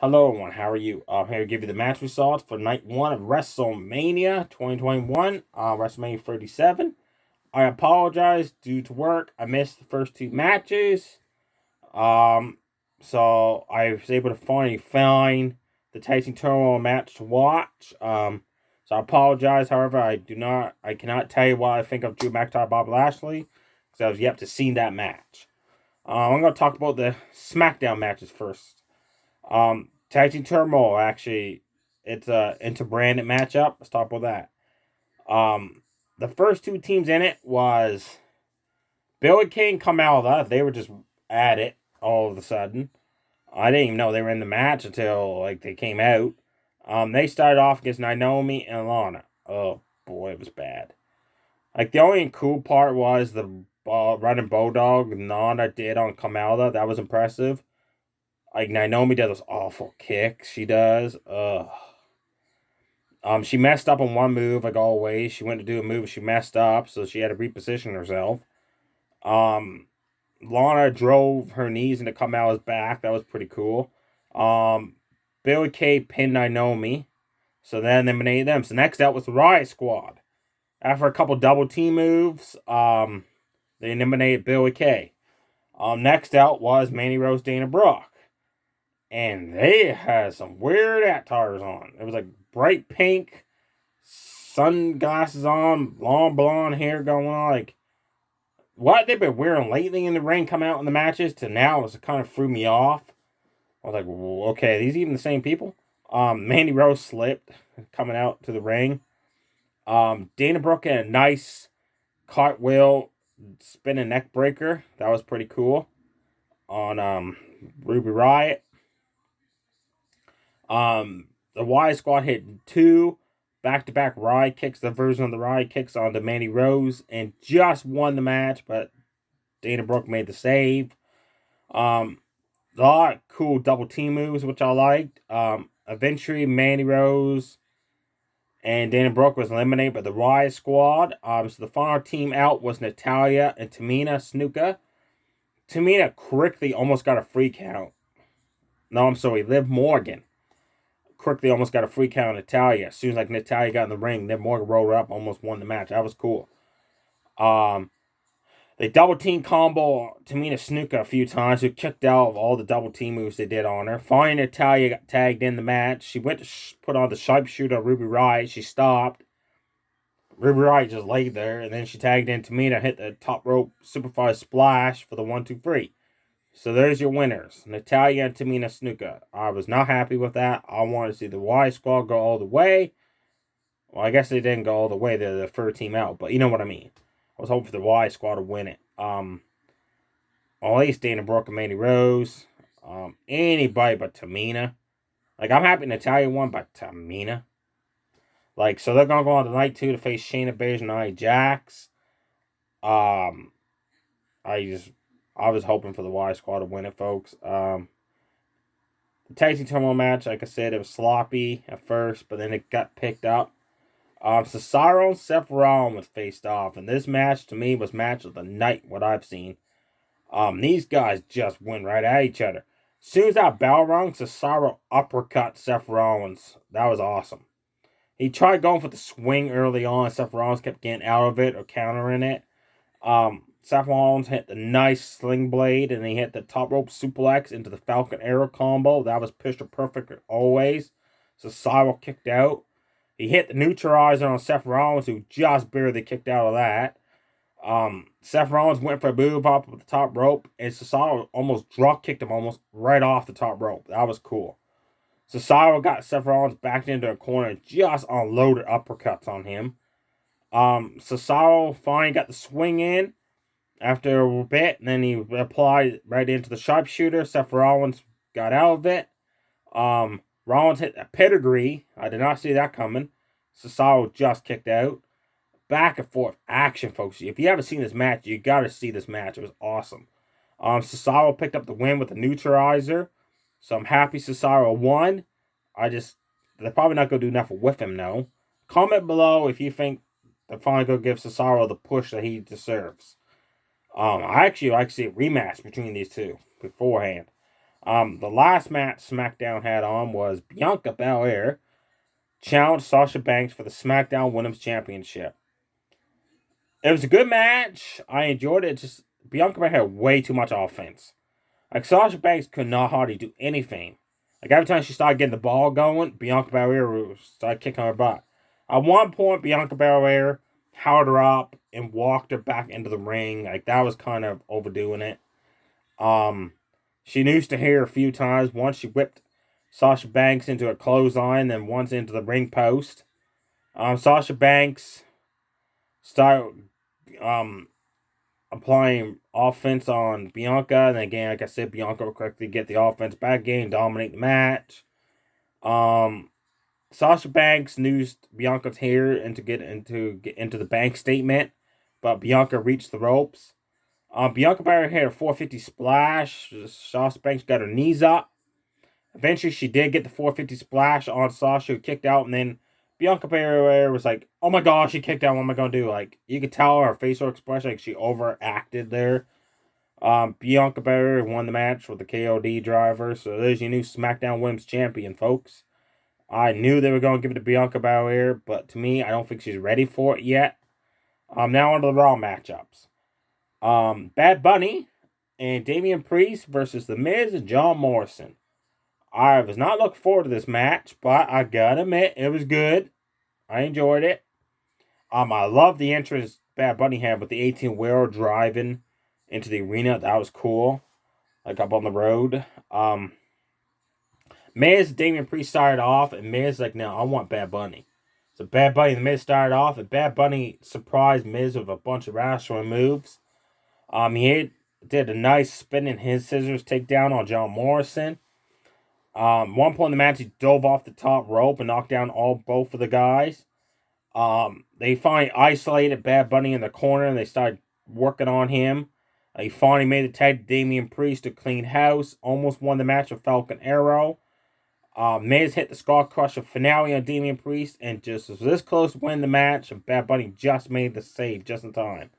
Hello everyone, how are you? I'm here to give you the match results for night one of WrestleMania 2021, WrestleMania 37. I apologize due to work. I missed the first two matches. Um, so I was able to finally find the Tyson Turmoil match to watch. So I apologize. However, I cannot tell you what I think of Drew McIntyre, Bob Lashley, because I was yet to see that match. I'm going to talk about the SmackDown matches first. Tag Team Turmoil, actually, it's a inter-branded matchup. Let's talk about that. The first two teams in it was Billy King, Kamala. They were just at it all of a sudden. I didn't even know they were in the match until they came out. They started off against Naomi and Lana. Oh boy, it was bad. The only cool part was the running bulldog Lana did on Kamala. That was impressive. Naomi does those awful kicks. She does. Ugh. She messed up on one move, like always. She went to do a move, she messed up, so she had to reposition herself. Um, Lana drove her knees into Kamala's back. That was pretty cool. Billy Kay pinned Naomi, so then eliminated them. So next out was the Riot Squad. After a couple double team moves, they eliminated Billy Kay. Next out was Mandy Rose, Dana Brooke. And they had some weird attires on. It was like bright pink, sunglasses on, long blonde hair going on. What they've been wearing lately in the ring come out in the matches to now is kind of threw me off. I was like, well, okay, are these even the same people? Mandy Rose slipped coming out to the ring. Dana Brooke had a nice cartwheel spinning neck breaker. That was pretty cool. On Ruby Riott. The Y Squad hit two back-to-back Riot kicks, the version of the Riot kicks onto Mandy Rose, and just won the match, but Dana Brooke made the save. A lot of cool double team moves, which I liked. Eventually, Mandy Rose and Dana Brooke was eliminated by the Riot Squad. So the final team out was Natalya and Tamina Snuka. Tamina quickly almost got a free count. No, I'm sorry, Liv Morgan quickly almost got a free count on Natalya. As soon as Natalya got in the ring, then Morgan rolled up, almost won the match. That was cool. They double team combo Tamina Snuka a few times, who kicked out of all the double team moves they did on her. Finally, Natalya got tagged in the match. She went to put on the sharpshooter on Ruby Riott. She stopped. Ruby Riott just laid there, and then she tagged in Tamina, hit the top rope superfly splash for the 1-2-3. So there's your winners, Natalya and Tamina Snuka. I was not happy with that. I wanted to see the Y Squad go all the way. Well, I guess they didn't go all the way. They're the third team out, but you know what I mean. I was hoping for the Y Squad to win it. At least Dana Brooke and Mandy Rose. Anybody but Tamina. I'm happy Natalya won, but Tamina. So they're gonna go on to night two to face Shayna Baszler and Nia Jax. Um, I was hoping for the Y Squad to win it, folks. The tag team turmoil match, like I said, it was sloppy at first, but then it got picked up. Cesaro and Seth Rollins faced off, and this match to me was match of the night. What I've seen, these guys just went right at each other. As soon as that bell rung, Cesaro uppercut Seth Rollins. That was awesome. He tried going for the swing early on. Seth Rollins kept getting out of it or countering it. Seth Rollins hit the nice sling blade, and he hit the top rope suplex into the Falcon Arrow combo. That was picture perfect always. Cesaro kicked out. He hit the neutralizer on Seth Rollins, who just barely kicked out of that. Seth Rollins went for a move up with the top rope, and Cesaro almost drop kicked him almost right off the top rope. That was cool. Cesaro got Seth Rollins back into a corner and just unloaded uppercuts on him. Cesaro finally got the swing in after a bit, and then he applied right into the sharpshooter. Seth Rollins got out of it. Rollins hit a pedigree. I did not see that coming. Cesaro just kicked out. Back and forth action, folks. If you haven't seen this match, you got to see this match. It was awesome. Cesaro picked up the win with a neutralizer. So I'm happy Cesaro won. They're probably not going to do nothing with him now. Comment below if you think they're finally going to give Cesaro the push that he deserves. I actually like to see a rematch between these two beforehand. The last match SmackDown had on was Bianca Belair challenged Sasha Banks for the SmackDown Women's Championship. It was a good match. I enjoyed it. Just Bianca Belair had way too much offense. Like Sasha Banks could not hardly do anything. Like every time she started getting the ball going, Bianca Belair started kicking her butt. At one point, Bianca Belair held her up and walked her back into the ring. Like that was kind of overdoing it. She used to hear a few times. Once she whipped Sasha Banks into a clothesline, then once into the ring post. Sasha Banks started applying offense on Bianca, and again, like I said, Bianca will quickly get the offense back again, dominate the match. Sasha Banks used Bianca's hair and to get into the bank statement, but Bianca reached the ropes. Bianca Belair had a 450 splash. Sasha Banks got her knees up. Eventually, she did get the 450 splash on Sasha, who kicked out, and then Bianca Belair was like, "Oh my gosh, she kicked out. What am I gonna do?" Like you could tell her facial expression, like she overacted there. Bianca Belair won the match with the KOD driver, so there's your new SmackDown Women's Champion, folks. I knew they were going to give it to Bianca Belair, but to me, I don't think she's ready for it yet. Now on to the Raw matchups. Bad Bunny and Damian Priest versus The Miz and John Morrison. I was not looking forward to this match, but I gotta admit, it was good. I enjoyed it. I love the entrance Bad Bunny had with the 18-wheeler driving into the arena. That was cool. Like up on the road. Miz, Damian Priest started off, and Miz like, no, I want Bad Bunny. So Bad Bunny and Miz started off, and Bad Bunny surprised Miz with a bunch of wrestling moves. He did a nice spinning his scissors takedown on John Morrison. One point in the match, he dove off the top rope and knocked down both of the guys. They finally isolated Bad Bunny in the corner, and they started working on him. He finally made the tag to Damian Priest to clean house. Almost won the match with Falcon Arrow. Miz hit the Skull Crusher finale on Damian Priest, and just was this close to win the match, and Bad Bunny just made the save just in time.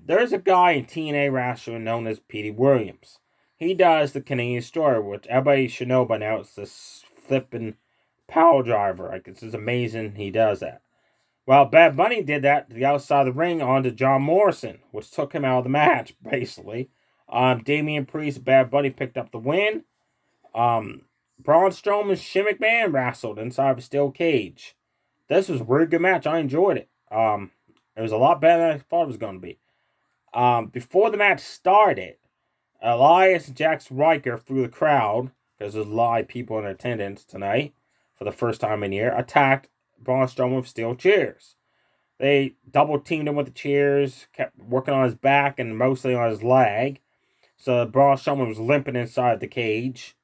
There's a guy in TNA wrestling known as Petey Williams. He does the Canadian Story, which everybody should know by now. It's this flipping power driver. Like, it's just amazing he does that. Well, Bad Bunny did that to the outside of the ring onto John Morrison, which took him out of the match, basically. Damian Priest, Bad Bunny picked up the win. Braun Strowman, Shane McMahon wrestled inside of a steel cage. This was a really good match. I enjoyed it. It was a lot better than I thought it was going to be. Before the match started, Elias Jax Riker through the crowd, because there's a lot of people in attendance tonight for the first time in a year, attacked Braun Strowman with steel chairs. They double teamed him with the chairs, kept working on his back and mostly on his leg. So Braun Strowman was limping inside the cage.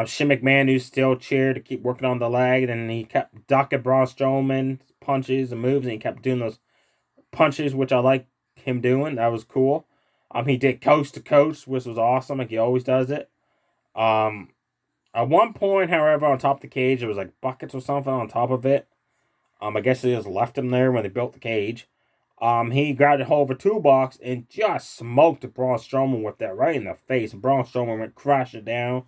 Shane McMahon used steel chair to keep working on the leg, and he kept ducking Braun Strowman's punches and moves, and he kept doing those punches, which I like him doing. That was cool. He did coast to coast, which was awesome, like he always does it. At one point, however, on top of the cage, there was like buckets or something on top of it. I guess they just left him there when they built the cage. He grabbed a hold of a toolbox and just smoked Braun Strowman with that right in the face. And Braun Strowman went crashing down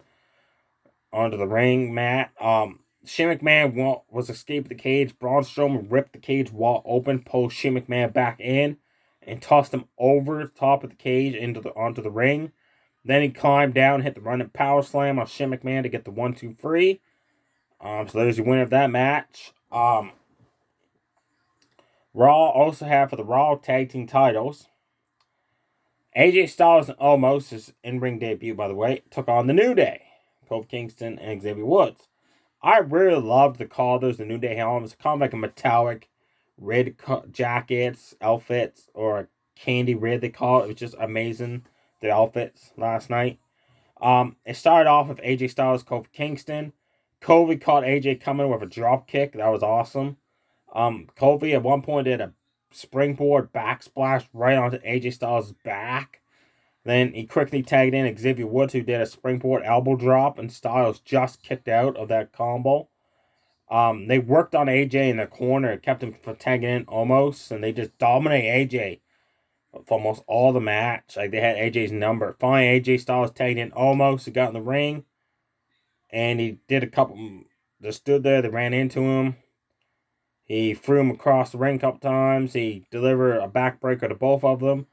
onto the ring mat. Shane McMahon was escaping the cage. Braun Strowman ripped the cage wall open, pulled Shane McMahon back in, and tossed him over the top of the cage onto the ring. Then he climbed down, hit the running power slam on Shane McMahon to get the 1-2-3. So there's your winner of that match. Raw also had for the Raw Tag Team titles. AJ Styles and Omos, his in-ring debut, by the way, took on the New Day. Kofi Kingston and Xavier Woods. I really loved the colors, the New Day helmets, kind of like a metallic red jackets, outfits, or a candy red they call it. It was just amazing, the outfits last night. It started off with AJ Styles, Kofi Kingston. Kofi caught AJ coming with a drop kick. That was awesome. Kofi at one point did a springboard backsplash right onto AJ Styles' back. Then he quickly tagged in Xavier Woods, who did a springboard elbow drop, and Styles just kicked out of that combo. They worked on AJ in the corner, kept him from tagging in almost, and they just dominated AJ. for almost all the match. Like, they had AJ's number. Finally, AJ Styles tagged in almost. He got in the ring. And he did a couple. Just stood there. They ran into him. He threw him across the ring a couple times. He delivered a backbreaker to both of them.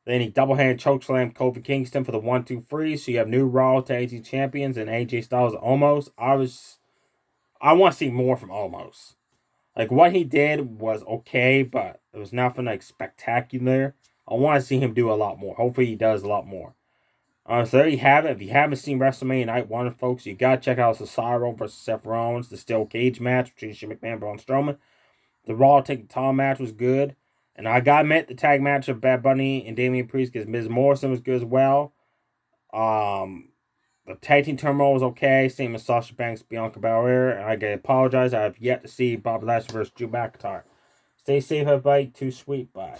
Then he double-hand chokeslammed Kofi Kingston for the 1-2-3. So you have new Raw Tag Team Champions and AJ Styles almost. I want to see more from Almost. Like, what he did was okay, but it was nothing like spectacular. I want to see him do a lot more. Hopefully he does a lot more. So there you have it. If you haven't seen WrestleMania Night 1, folks, you got to check out Cesaro versus Seth Rollins, the steel cage match between Shane McMahon, Braun Strowman. The Raw Take the Time match was good. And I got to admit, the tag match of Bad Bunny and Damian Priest because Ms. Morrison was good as well. The tag team turmoil was okay. Same as Sasha Banks, Bianca Belair. And I apologize. I have yet to see Bob Lashley versus Drew McIntyre. Stay safe, everybody. Too sweet. Bye.